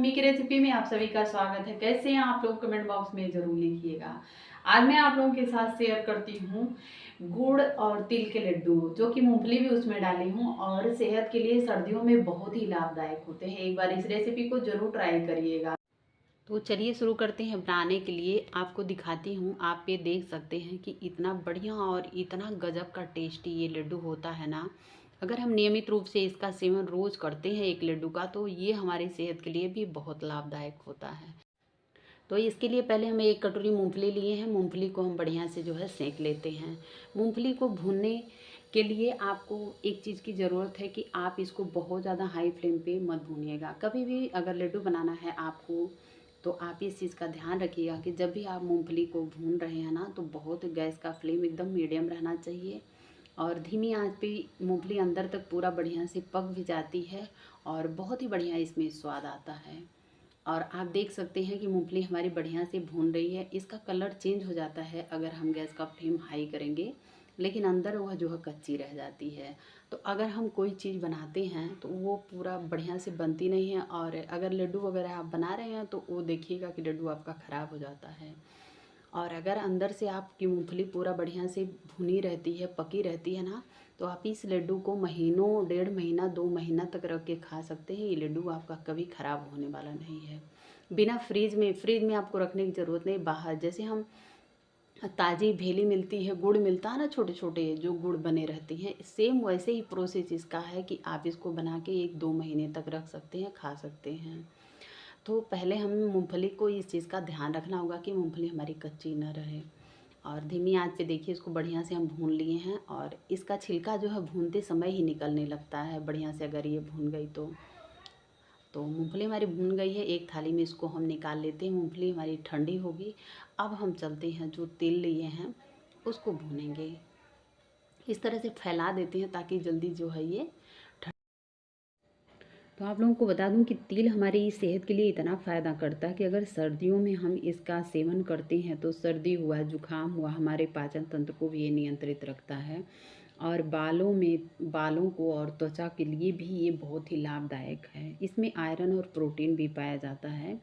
Mummy की recipe में आप सभी का स्वागत है। कैसे हैं आप लोग, कमेंट बॉक्स में ज़रूर लिखिएगा। आज मैं आप लोगों के साथ शेयर करती हूँ गुड़ और तिल के लड्डू, जो कि मूंगफली भी उसमें डाली हूँ और सेहत के लिए सर्दियों में बहुत ही लाभदायक होते हैं। एक बार इस रेसिपी को ज़रूर ट्राई करिएगा। तो चलिए शुरू करते हैं बनाने के लिए। आपको दिखाती हूँ, आप ये देख सकते हैं कि इतना बढ़िया और इतना गजब का टेस्टी ये लड्डू होता है ना। अगर हम नियमित रूप से इसका सेवन रोज़ करते हैं एक लड्डू का, तो ये हमारी सेहत के लिए भी बहुत लाभदायक होता है। तो इसके लिए पहले हम एक कटोरी मूंगफली लिए हैं। मूंगफली को हम बढ़िया से जो है सेंक लेते हैं। मूंगफली को भूनने के लिए आपको एक चीज़ की ज़रूरत है कि आप इसको बहुत ज़्यादा हाई फ्लेम पे मत भूनिएगा। कभी भी अगर लड्डू बनाना है आपको, तो आप इस चीज़ का ध्यान रखिएगा कि जब भी आप मूंगफली को भून रहे हैं ना, तो बहुत गैस का फ्लेम एकदम मीडियम रहना चाहिए और धीमी आंच पे मूंगफली अंदर तक पूरा बढ़िया से पक भी जाती है और बहुत ही बढ़िया इसमें स्वाद आता है। और आप देख सकते हैं कि मूंगफली हमारी बढ़िया से भून रही है। इसका कलर चेंज हो जाता है अगर हम गैस का फ्लेम हाई करेंगे, लेकिन अंदर वह जो है कच्ची रह जाती है। तो अगर हम कोई चीज़ बनाते हैं तो वो पूरा बढ़िया से बनती नहीं है, और अगर लड्डू वगैरह आप बना रहे हैं तो वो देखिएगा कि लड्डू आपका ख़राब हो जाता है। और अगर अंदर से आपकी मूंगफली पूरा बढ़िया से भुनी रहती है, पकी रहती है ना, तो आप इस लड्डू को महीनों, 1.5 महीना 2 महीना तक रख के खा सकते हैं। ये लड्डू आपका कभी ख़राब होने वाला नहीं है। बिना फ्रिज में आपको रखने की ज़रूरत नहीं। बाहर जैसे हम ताज़ी भेली मिलती है, गुड़ मिलता है ना, छोटे छोटे जो गुड़ बने रहते हैं, सेम वैसे ही प्रोसेस इसका है कि आप इसको बना के 1-2 महीने तक रख सकते हैं, खा सकते हैं। तो पहले हमें मूंगफली को इस चीज़ का ध्यान रखना होगा कि मूंगफली हमारी कच्ची न रहे। और धीमी आंच पे देखिए इसको बढ़िया से हम भून लिए हैं, और इसका छिलका जो है भूनते समय ही निकलने लगता है बढ़िया से, अगर ये भून गई तो मूंगफली हमारी भून गई है। एक थाली में इसको हम निकाल लेते हैं। मूंगफली हमारी ठंडी होगी। अब हम चलते हैं, जो तिल लिए हैं उसको भूनेंगे। इस तरह से फैला देते हैं ताकि जल्दी जो है ये। तो आप लोगों को बता दूं कि तिल हमारी सेहत के लिए इतना फ़ायदा करता है कि अगर सर्दियों में हम इसका सेवन करते हैं तो सर्दी हुआ, जुकाम हुआ, हमारे पाचन तंत्र को भी ये नियंत्रित रखता है। और बालों को और त्वचा के लिए भी ये बहुत ही लाभदायक है। इसमें आयरन और प्रोटीन भी पाया जाता है।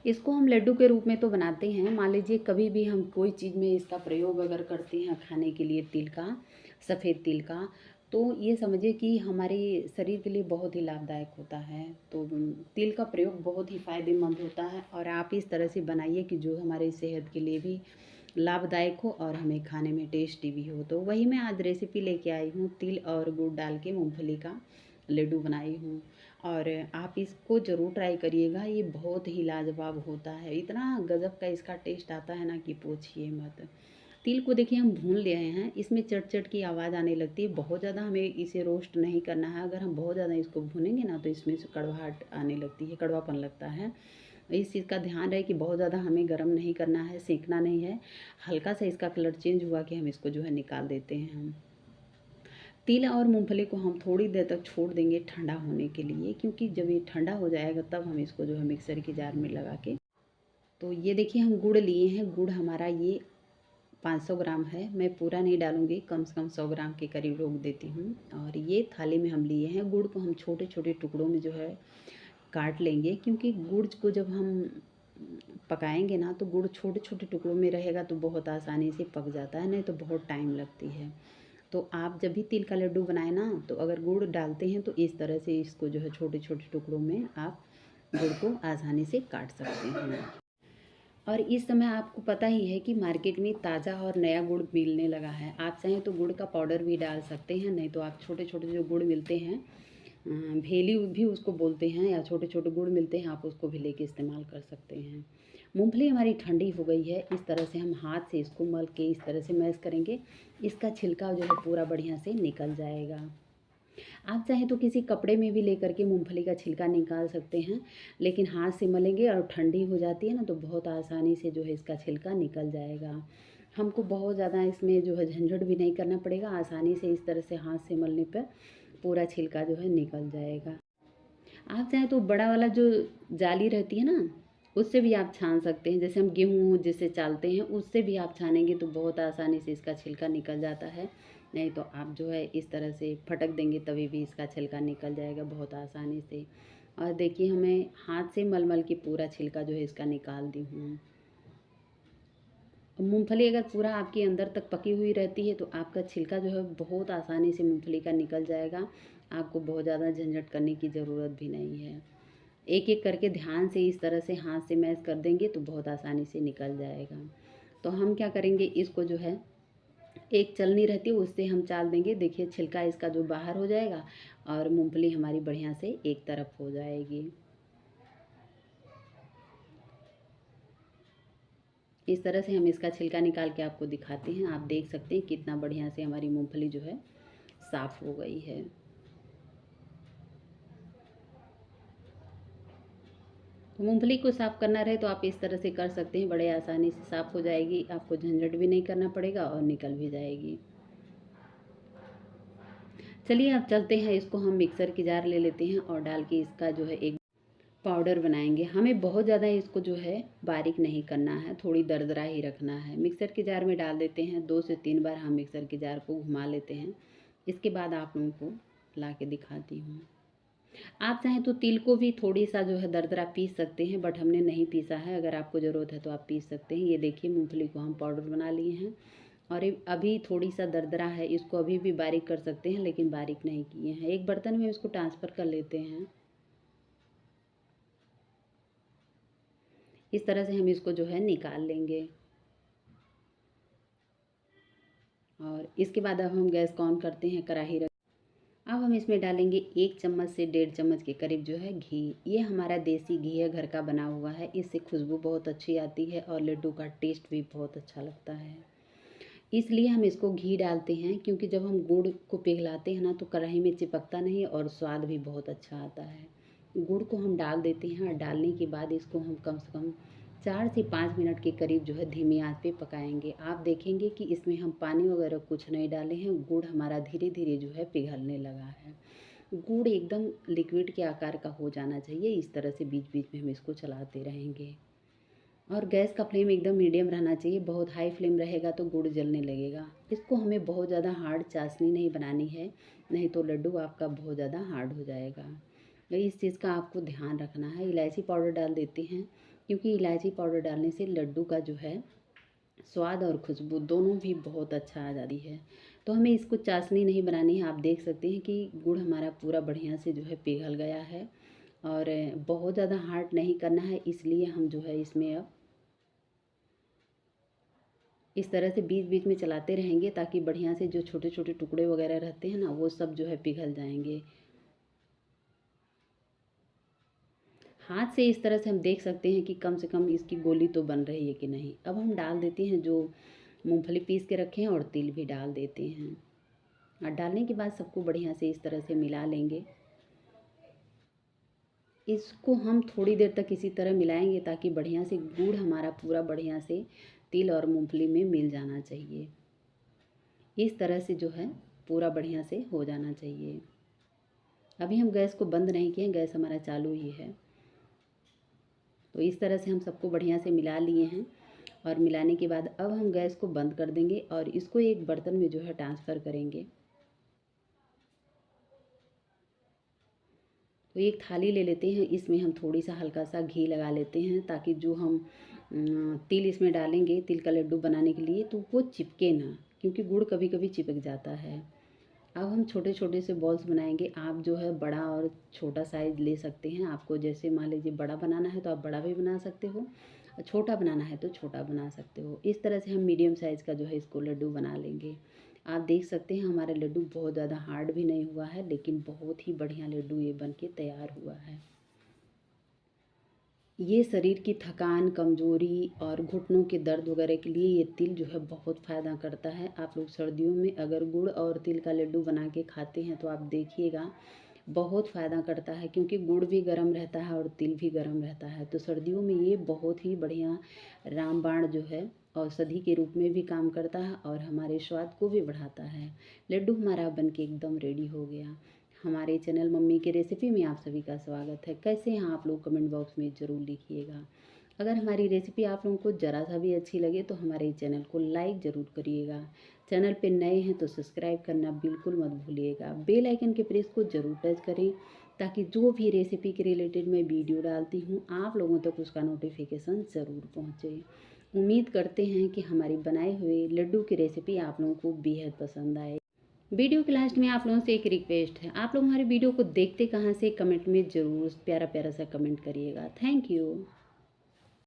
इसको हम लड्डू के रूप में तो बनाते हैं। मान लीजिए कभी भी हम कोई चीज़ में इसका प्रयोग अगर करते हैं खाने के लिए, तिल का, सफ़ेद तिल का, तो ये समझिए कि हमारे शरीर के लिए बहुत ही लाभदायक होता है। तो तिल का प्रयोग बहुत ही फ़ायदेमंद होता है, और आप इस तरह से बनाइए कि जो हमारी सेहत के लिए भी लाभदायक हो और हमें खाने में टेस्टी भी हो। तो वही मैं आज रेसिपी लेके आई हूँ, तिल और गुड़ डाल के मूँगफली का लड्डू बनाई हूँ। और आप इसको ज़रूर ट्राई करिएगा। ये बहुत ही लाजवाब होता है, इतना गज़ब का इसका टेस्ट आता है ना कि पूछिए मत। तिल को देखिए हम भून ले आए हैं, इसमें चट चट की आवाज़ आने लगती है। बहुत ज़्यादा हमें इसे रोस्ट नहीं करना है। अगर हम बहुत ज़्यादा इसको भूनेंगे ना, तो इसमें से कड़वाहट आने लगती है, कड़वापन लगता है। इस चीज़ का ध्यान रहे कि बहुत ज़्यादा हमें गर्म नहीं करना है, सेंकना नहीं है। हल्का सा इसका कलर चेंज हुआ कि हम इसको जो है निकाल देते हैं हम। तिल और मूंगफली को हम थोड़ी देर तक छोड़ देंगे ठंडा होने के लिए, क्योंकि जब ये ठंडा हो जाएगा तब हम इसको जो है मिक्सर की जार में लगा के। तो ये देखिए हम गुड़ लिए हैं। गुड़ हमारा ये 500 ग्राम है। मैं पूरा नहीं डालूंगी, कम से कम 100 ग्राम के करीब रोक देती हूँ। और ये थाली में हम लिए हैं। गुड़ को हम छोटे छोटे टुकड़ों में जो है काट लेंगे, क्योंकि गुड़ को जब हम पकाएंगे ना, तो गुड़ छोटे छोटे टुकड़ों में रहेगा तो बहुत आसानी से पक जाता है, नहीं तो बहुत टाइम लगती है। तो आप जब भी तिल का लड्डू बनाए ना, तो अगर गुड़ डालते हैं तो इस तरह से इसको जो है छोटे छोटे टुकड़ों में आप गुड़ को आसानी से काट सकते हैं। और इस समय आपको पता ही है कि मार्केट में ताज़ा और नया गुड़ मिलने लगा है। आप चाहें तो गुड़ का पाउडर भी डाल सकते हैं, नहीं तो आप छोटे छोटे जो गुड़ मिलते हैं, भेली भी उसको बोलते हैं, या छोटे छोटे गुड़ मिलते हैं, आप उसको भी लेके इस्तेमाल कर सकते हैं। मूंगफली हमारी ठंडी हो गई है। इस तरह से हम हाथ से इसको मल के इस तरह से मैश करेंगे, इसका छिलका जो है पूरा बढ़िया से निकल जाएगा। आप चाहें तो किसी कपड़े में भी लेकर के मूंगफली का छिलका निकाल सकते हैं, लेकिन हाथ से मलेंगे और ठंडी हो जाती है ना, तो बहुत आसानी से जो है इसका छिलका निकल जाएगा। हमको बहुत ज़्यादा इसमें जो है झंझट भी नहीं करना पड़ेगा। आसानी से इस तरह से हाथ से मलने पर पूरा छिलका जो है निकल जाएगा। आप चाहें तो बड़ा वाला जो जाली रहती है ना, उससे भी आप छान सकते हैं। जैसे हम गेहूँ जिससे चालते हैं, उससे भी आप छानेंगे तो बहुत आसानी से इसका छिलका निकल जाता है। नहीं तो आप जो है इस तरह से फटक देंगे तभी भी इसका छिलका निकल जाएगा बहुत आसानी से। और देखिए हमें हाथ से मल के पूरा छिलका जो है इसका निकाल दी हूँ। मूंगफली अगर पूरा आपके अंदर तक पकी हुई रहती है तो आपका छिलका जो है बहुत आसानी से मूंगफली का निकल जाएगा। आपको बहुत ज़्यादा झंझट करने की ज़रूरत भी नहीं है। एक एक करके ध्यान से इस तरह से हाथ से मैश कर देंगे तो बहुत आसानी से निकल जाएगा। तो हम क्या करेंगे, इसको जो है एक चलनी रहती है उससे हम चाल देंगे। देखिए छिलका इसका जो बाहर हो जाएगा और मूंगफली हमारी बढ़िया से एक तरफ हो जाएगी। इस तरह से हम इसका छिलका निकाल के आपको दिखाते हैं। आप देख सकते हैं कितना बढ़िया से हमारी मूंगफली जो है साफ़ हो गई है। तो मूंगफली को साफ़ करना रहे तो आप इस तरह से कर सकते हैं, बड़े आसानी से साफ़ हो जाएगी। आपको झंझट भी नहीं करना पड़ेगा और निकल भी जाएगी। चलिए अब चलते हैं, इसको हम मिक्सर की जार ले लेते हैं और डाल के इसका जो है एक पाउडर बनाएंगे। हमें बहुत ज़्यादा इसको जो है बारीक नहीं करना है, थोड़ी दरदरा ही रखना है। मिक्सर की जार में डाल देते हैं, 2 से 3 बार हम मिक्सर की जार को घुमा लेते हैं। इसके बाद आप लोगों को ला के दिखाती हूँ। आप चाहें तो तिल को भी थोड़ी सा जो है दरदरा पीस सकते हैं, बट हमने नहीं पीसा है। अगर आपको ज़रूरत है तो आप पीस सकते हैं। ये देखिए मूंगफली को हम पाउडर बना लिए हैं और ये अभी थोड़ी सा दरदरा है, इसको अभी भी बारीक कर सकते हैं लेकिन बारीक नहीं किए हैं। एक बर्तन में इसको ट्रांसफ़र कर लेते हैं। इस तरह से हम इसको जो है निकाल लेंगे। और इसके बाद अब हम गैस को ऑन करते हैं, कढ़ाई रख। अब हम इसमें डालेंगे 1 चम्मच से 1.5 चम्मच के करीब जो है घी। ये हमारा देसी घी है, घर का बना हुआ है। इससे खुशबू बहुत अच्छी आती है और लड्डू का टेस्ट भी बहुत अच्छा लगता है। इसलिए हम इसको घी डालते हैं, क्योंकि जब हम गुड़ को पिघलाते हैं ना तो कढ़ाई में चिपकता नहीं और स्वाद भी बहुत अच्छा आता है। गुड़ को हम डाल देते हैं और डालने के बाद इसको हम कम से कम 4 से 5 मिनट के करीब जो है धीमी आंच पे पकाएंगे। आप देखेंगे कि इसमें हम पानी वगैरह कुछ नहीं डाले हैं। गुड़ हमारा धीरे धीरे जो है पिघलने लगा है। गुड़ एकदम लिक्विड के आकार का हो जाना चाहिए। इस तरह से बीच बीच में हम इसको चलाते रहेंगे और गैस का फ्लेम एकदम मीडियम रहना चाहिए। बहुत हाई फ्लेम रहेगा तो गुड़ जलने लगेगा। इसको हमें बहुत ज़्यादा हार्ड चाशनी नहीं बनानी है, नहीं तो लड्डू आपका बहुत ज़्यादा हार्ड हो जाएगा। तो इस चीज़ का आपको ध्यान रखना है। इलायची पाउडर डाल देते हैं, क्योंकि इलायची पाउडर डालने से लड्डू का जो है स्वाद और खुशबू दोनों भी बहुत अच्छा आ जाती है। तो हमें इसको चाशनी नहीं बनानी है। आप देख सकते हैं कि गुड़ हमारा पूरा बढ़िया से जो है पिघल गया है और बहुत ज़्यादा हार्ड नहीं करना है। इसलिए हम जो है इसमें अब इस तरह से बीच बीच में चलाते रहेंगे, ताकि बढ़िया से जो छोटे छोटे टुकड़े वगैरह रहते हैं ना वो सब जो है पिघल जाएंगे। हाथ से इस तरह से हम देख सकते हैं कि कम से कम इसकी गोली तो बन रही है कि नहीं। अब हम डाल देते हैं जो मूंगफली पीस के रखे हैं और तिल भी डाल देते हैं और डालने के बाद सबको बढ़िया से इस तरह से मिला लेंगे। इसको हम थोड़ी देर तक इसी तरह मिलाएंगे ताकि बढ़िया से गुड़ हमारा पूरा बढ़िया से तिल और मूंगफली में मिल जाना चाहिए। इस तरह से जो है पूरा बढ़िया से हो जाना चाहिए। अभी हम गैस को बंद नहीं किए हैं, गैस हमारा चालू ही है। तो इस तरह से हम सबको बढ़िया से मिला लिए हैं और मिलाने के बाद अब हम गैस को बंद कर देंगे और इसको एक बर्तन में जो है ट्रांसफ़र करेंगे। तो एक थाली ले लेते हैं, इसमें हम थोड़ी सा हल्का सा घी लगा लेते हैं ताकि जो हम तिल इसमें डालेंगे तिल का लड्डू बनाने के लिए तो वो चिपके ना, क्योंकि गुड़ कभी कभी चिपक जाता है। अब हम छोटे छोटे से बॉल्स बनाएंगे। आप जो है बड़ा और छोटा साइज़ ले सकते हैं। आपको जैसे मान लीजिए बड़ा बनाना है तो आप बड़ा भी बना सकते हो और छोटा बनाना है तो छोटा बना सकते हो। इस तरह से हम मीडियम साइज़ का जो है इसको लड्डू बना लेंगे। आप देख सकते हैं हमारा लड्डू बहुत ज़्यादा हार्ड भी नहीं हुआ है, लेकिन बहुत ही बढ़िया लड्डू ये बन के तैयार हुआ है। ये शरीर की थकान, कमज़ोरी और घुटनों के दर्द वगैरह के लिए ये तिल जो है बहुत फ़ायदा करता है। आप लोग सर्दियों में अगर गुड़ और तिल का लड्डू बना के खाते हैं तो आप देखिएगा बहुत फ़ायदा करता है, क्योंकि गुड़ भी गर्म रहता है और तिल भी गर्म रहता है। तो सर्दियों में ये बहुत ही बढ़िया रामबाण जो है औषधि के रूप में भी काम करता है और हमारे स्वाद को भी बढ़ाता है। लड्डू हमारा बन के एकदम रेडी हो गया। हमारे चैनल मम्मी की रेसिपी में आप सभी का स्वागत है। कैसे हैं आप लोग, कमेंट बॉक्स में ज़रूर लिखिएगा। अगर हमारी रेसिपी आप लोगों को ज़रा सा भी अच्छी लगे तो हमारे चैनल को लाइक ज़रूर करिएगा। चैनल पे नए हैं तो सब्सक्राइब करना बिल्कुल मत भूलिएगा। बेल आइकन के प्रेस को ज़रूर टच करें ताकि जो भी रेसिपी के रिलेटेड मैं वीडियो डालती हूँ आप लोगों तक उसका नोटिफिकेशन ज़रूर पहुँचे। उम्मीद करते हैं कि हमारी बनाए हुए लड्डू की रेसिपी आप लोगों को बेहद पसंद आए। वीडियो के लास्ट में आप लोगों से एक रिक्वेस्ट है, आप लोग हमारे वीडियो को देखते कहाँ से कमेंट में ज़रूर प्यारा प्यारा सा कमेंट करिएगा। Thank you.